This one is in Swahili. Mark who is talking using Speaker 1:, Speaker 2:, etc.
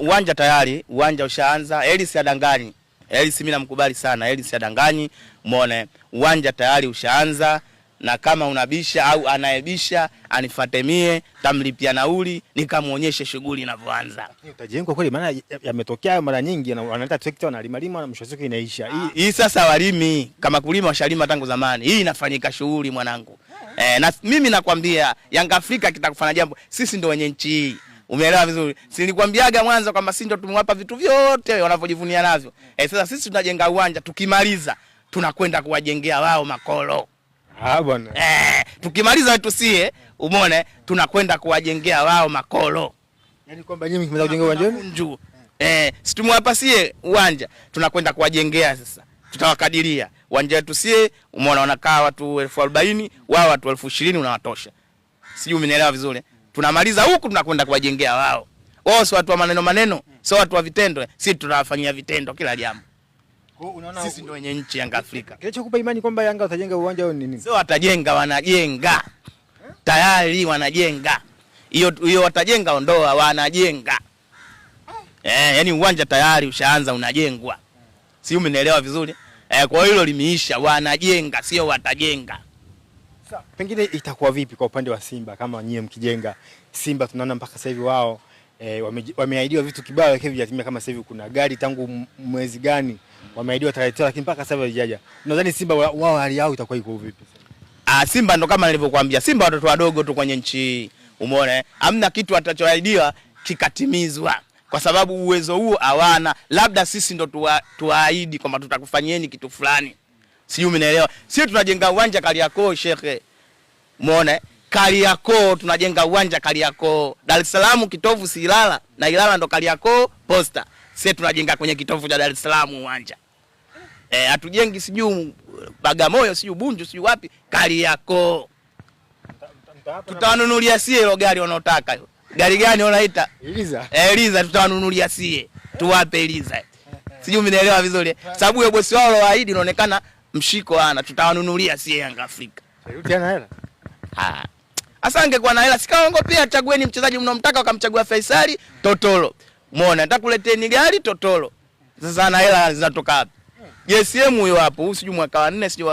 Speaker 1: uwanja tayari, uwanja ushaanza. Elis adanganyi. Elis mimi namkubali sana. Elis adanganyi. Umeona? Uwanja tayari ushaanza, na kama unabisha au anaebisha anifuate mie, tamlipia nauli nikamuonyeshe shughuli inavyoanza.
Speaker 2: Utajengwa kweli, maana yametokea mara nyingi wanaleta trekta wanalima na mwisho wake inaisha.
Speaker 1: Hii sasa walimi kama kulima washalima tangu zamani. Hii inafanyika shughuli mwanangu. Na mimi nakwambia Yanga Afrika kitakufanya jambo, sisi ndio wenye nchi hii. Umeelewa vizuri? Si nilikwambiaga mwanzo kwamba sisi ndio tumewapa vitu vyote wanavyojivunia navyo. Sasa sisi tunajenga uwanja, tukimaliza tunakwenda kuwajengea wao makolo.
Speaker 2: Bwana.
Speaker 1: Tukimaliza wetu sie, umeona, tunakwenda kuwajengea wao makolo.
Speaker 2: Yaani kwamba nyinyi mkianza kujenga uwanja wenu?
Speaker 1: Si tumewapa sie uwanja, tunakwenda kuwajengea sasa. Tutawakadiria. Uwanja wetu sie, umeona, wanakaa watu 40,000, wao watu 20,000 unawatosha. Sijui umenielewa vizuri? Tunamaliza huku tunakwenda kuwajengea wao. Wao si watu wa maneno, sio watu wa vitendo. Sisi tunawafanyia vitendo kila jambo.
Speaker 2: Unaona
Speaker 1: sisi ndio wenye nchi Yanga Afrika.
Speaker 2: Kilichokupa imani kwamba Yanga watajenga uwanja wao ni nini?
Speaker 1: Sio watajenga, wanajenga. Tayari wanajenga. Hiyo watajenga ondoa, wanajenga. Yaani uwanja tayari ushaanza unajengwa. Si umenielewa vizuri? Kwa hilo limeisha, wanajenga sio watajenga.
Speaker 2: Sasa pengine itakuwa vipi kwa upande wa Simba kama nyie mkijenga? Simba tunaona mpaka sasa hivi wao wameahidiwa vitu kibao lakini havijatimia. Kama sasa hivi kuna gari tangu mwezi gani wameahidiwa tarehe, lakini mpaka sasa hajaja. Unadhani Simba wao hali yao itakuwa iko vipi?
Speaker 1: Simba ndo kama nilivyokuambia, Simba watoto wadogo tu kwenye nchi. Umeona? Hamna kitu atachoahidiwa kikatimizwa. Kwa sababu uwezo huo hawana. Labda sisi ndo tuahidi kwamba tutakufanyieni kitu fulani. Sijui umenielewa. Sisi tunajenga uwanja Kariakoo shekhe. Umeona? Kariakoo tunajenga uwanja Kariakoo. Dar es Salaam kitovu si Ilala, na Ilala ndo Kariakoo Posta. Sisi tunajenga kwenye kitovu cha Dar es Salaam uwanja. Hatujengi sijui Bagamoyo, sijui Bunju, sijui wapi, Kariakoo. Tutawanunulia sie hilo gari wanaotaka. Gari gani unaita?
Speaker 2: Eliza.
Speaker 1: Eliza tutawanunulia sie. Tuwape Eliza. Sijui umenielewa vizuri. Sababu yule bosi wao waahidi inaonekana mshiko ana, tutawanunulia sie Yanga Afrika.
Speaker 2: Sayuti ana hela?
Speaker 1: Asa angekuwa na hela sikaongo pia chagueni mchezaji mnomtaka wakamchagua Faisali, Totolo. Umeona, nitakuleteni gari Totolo. Sasa ana hela zinatoka wapi? JSM huyo hapo, sijui mwaka wa 4 sijui